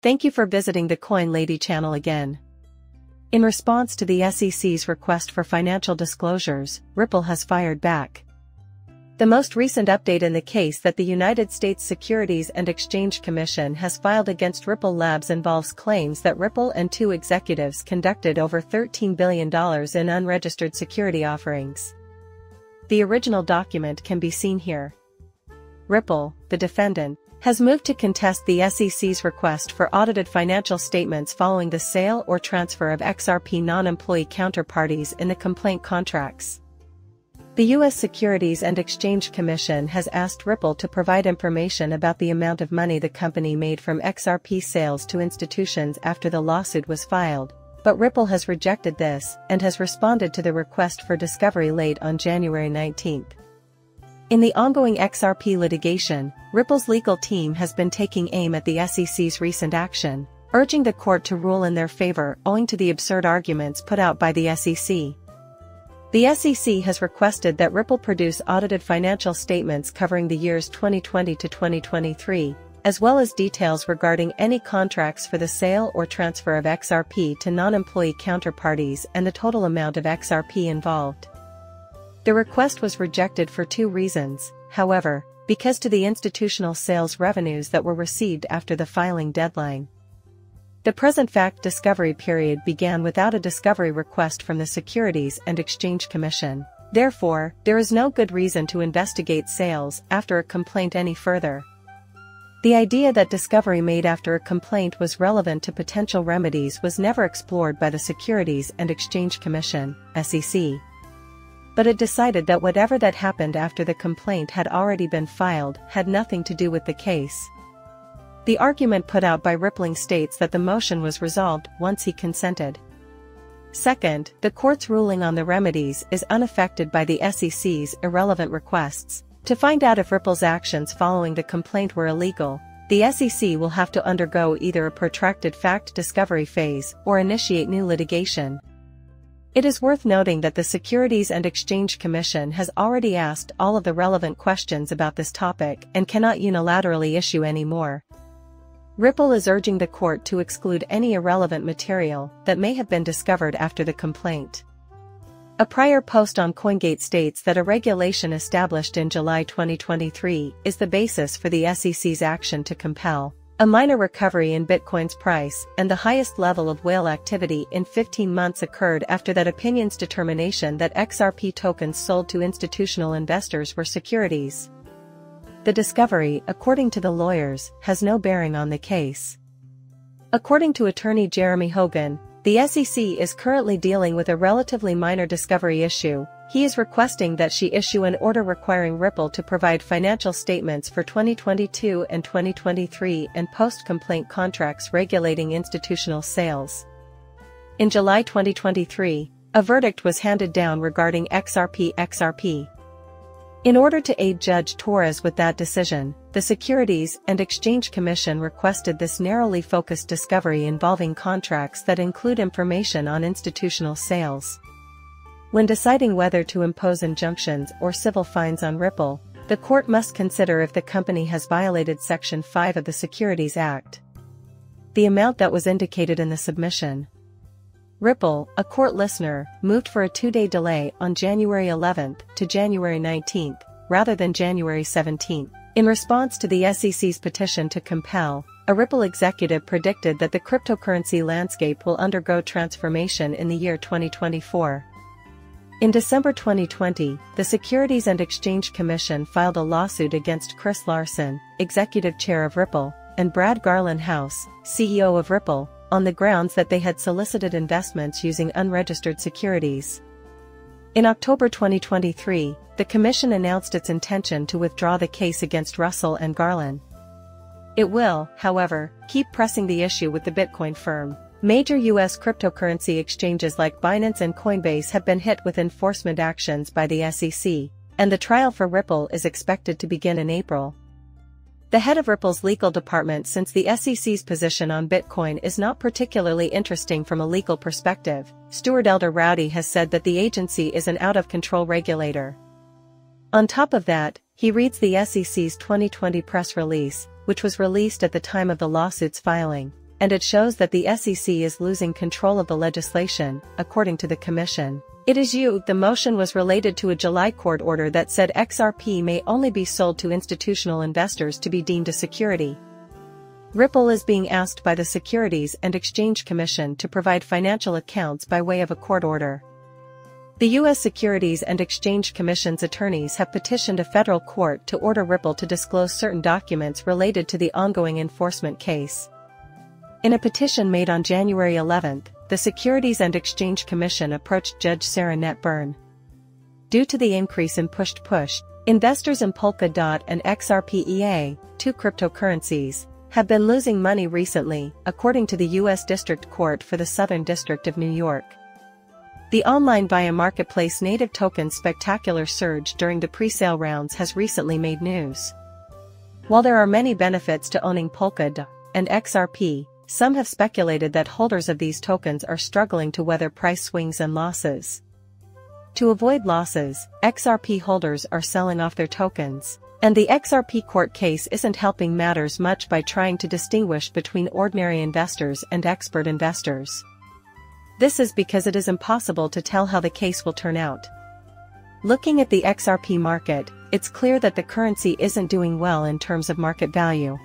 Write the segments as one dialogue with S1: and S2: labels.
S1: Thank you for visiting the Coin Lady channel again. In response to the SEC's request for financial disclosures, Ripple has fired back. The most recent update in the case that the United States Securities and Exchange Commission has filed against Ripple Labs involves claims that Ripple and two executives conducted over $13 billion in unregistered security offerings. The original document can be seen here. Ripple, the defendant, has moved to contest the SEC's request for audited financial statements following the sale or transfer of XRP non-employee counterparties in the complaint contracts. The U.S. Securities and Exchange Commission has asked Ripple to provide information about the amount of money the company made from XRP sales to institutions after the lawsuit was filed, but Ripple has rejected this and has responded to the request for discovery late on January 19. In the ongoing XRP litigation, Ripple's legal team has been taking aim at the SEC's recent action, urging the court to rule in their favor owing to the absurd arguments put out by the SEC. The SEC has requested that Ripple produce audited financial statements covering the years 2020 to 2023, as well as details regarding any contracts for the sale or transfer of XRP to non-employee counterparties and the total amount of XRP involved. The request was rejected for two reasons, however, because to the institutional sales revenues that were received after the filing deadline. The present fact discovery period began without a discovery request from the Securities and Exchange Commission. Therefore, there is no good reason to investigate sales after a complaint any further. The idea that discovery made after a complaint was relevant to potential remedies was never explored by the Securities and Exchange Commission, SEC. But it decided that whatever that happened after the complaint had already been filed had nothing to do with the case. The argument put out by Rippling states that the motion was resolved once he consented. Second, the court's ruling on the remedies is unaffected by the SEC's irrelevant requests. To find out if Ripple's actions following the complaint were illegal, the SEC will have to undergo either a protracted fact discovery phase or initiate new litigation. It is worth noting that the Securities and Exchange Commission has already asked all of the relevant questions about this topic and cannot unilaterally issue any more. Ripple is urging the court to exclude any irrelevant material that may have been discovered after the complaint. A prior post on CoinGate states that a regulation established in July 2023 is the basis for the SEC's action to compel a minor recovery in Bitcoin's price, and the highest level of whale activity in 15 months occurred after that opinion's determination that XRP tokens sold to institutional investors were securities. The discovery, according to the lawyers, has no bearing on the case. According to attorney Jeremy Hogan, the SEC is currently dealing with a relatively minor discovery issue. He is requesting that she issue an order requiring Ripple to provide financial statements for 2022 and 2023 and post-complaint contracts regulating institutional sales. In July 2023, a verdict was handed down regarding XRP. In order to aid Judge Torres with that decision, the Securities and Exchange Commission requested this narrowly focused discovery involving contracts that include information on institutional sales. When deciding whether to impose injunctions or civil fines on Ripple, the court must consider if the company has violated Section 5 of the Securities Act. The amount that was indicated in the submission. Ripple, a court listener, moved for a 2-day delay on January 11 to January 19, rather than January 17. In response to the SEC's petition to compel, a Ripple executive predicted that the cryptocurrency landscape will undergo transformation in the year 2024. In December 2020, the Securities and Exchange Commission filed a lawsuit against Chris Larsen, executive chair of Ripple, and Brad Garlinghouse, CEO of Ripple, on the grounds that they had solicited investments using unregistered securities. In October 2023, the commission announced its intention to withdraw the case against Russell and Garland. It will, however, keep pressing the issue with the Bitcoin firm. Major U.S. cryptocurrency exchanges like Binance and Coinbase have been hit with enforcement actions by the SEC, and the trial for Ripple is expected to begin in April. The head of Ripple's legal department since the SEC's position on Bitcoin is not particularly interesting from a legal perspective, Stuart Elder Rowdy has said that the agency is an out-of-control regulator. On top of that, he reads the SEC's 2020 press release, which was released at the time of the lawsuit's filing. and it shows that the SEC is losing control of the legislation, according to the Commission. The motion was related to a July court order that said XRP may only be sold to institutional investors to be deemed a security. Ripple is being asked by the Securities and Exchange Commission to provide financial accounts by way of a court order. The U.S. Securities and Exchange Commission's attorneys have petitioned a federal court to order Ripple to disclose certain documents related to the ongoing enforcement case. In a petition made on January 11, the Securities and Exchange Commission approached Judge Sarah Net Byrne. Due to the increase in push, investors in Polkadot and XRP, two cryptocurrencies, have been losing money recently, according to the U.S. District Court for the Southern District of New York. The online buy-in marketplace native token's spectacular surge during the pre-sale rounds has recently made news. While there are many benefits to owning Polkadot and XRP, some have speculated that holders of these tokens are struggling to weather price swings and losses. To avoid losses, XRP holders are selling off their tokens, and the XRP court case isn't helping matters much by trying to distinguish between ordinary investors and expert investors. This is because it is impossible to tell how the case will turn out. Looking at the XRP market, it's clear that the currency isn't doing well in terms of market value.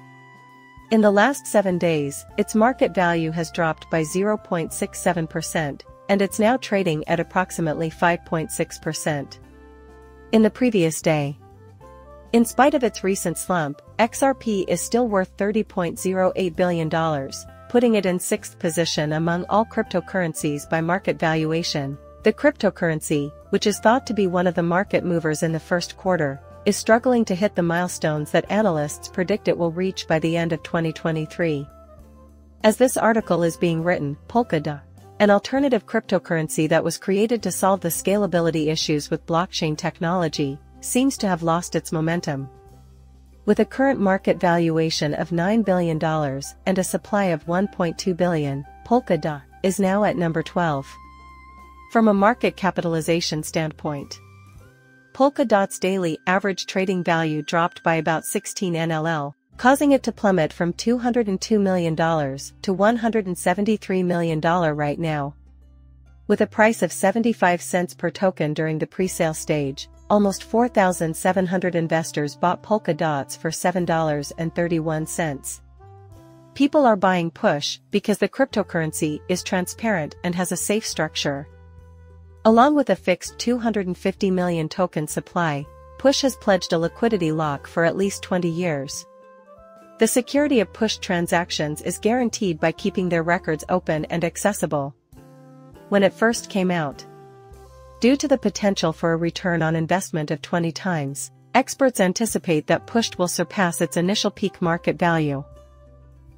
S1: In the last 7 days, its market value has dropped by 0.67%, and it's now trading at approximately 5.6%. In the previous day. In spite of its recent slump, XRP is still worth $30.08 billion, putting it in 6th position among all cryptocurrencies by market valuation. The cryptocurrency, which is thought to be one of the market movers in the first quarter, is struggling to hit the milestones that analysts predict it will reach by the end of 2023. As this article is being written, Polkadot, an alternative cryptocurrency that was created to solve the scalability issues with blockchain technology, seems to have lost its momentum. With a current market valuation of $9 billion and a supply of 1.2 billion, Polkadot is now at number 12. From a market capitalization standpoint, Polkadot's daily average trading value dropped by about 16 NLL, causing it to plummet from $202 million to $173 million right now. With a price of 75 cents per token during the pre-sale stage, almost 4,700 investors bought Polkadots for $7.31. People are buying Push because the cryptocurrency is transparent and has a safe structure. Along with a fixed 250 million token supply, Push has pledged a liquidity lock for at least 20 years. The security of Push transactions is guaranteed by keeping their records open and accessible. When it first came out, due to the potential for a return on investment of 20 times, experts anticipate that Push will surpass its initial peak market value.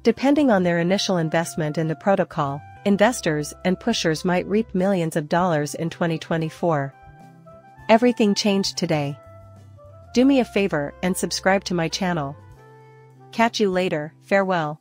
S1: Depending on their initial investment in the protocol, investors and pushers might reap millions of dollars in 2024. Everything changed today. Do me a favor and subscribe to my channel. Catch you later, farewell.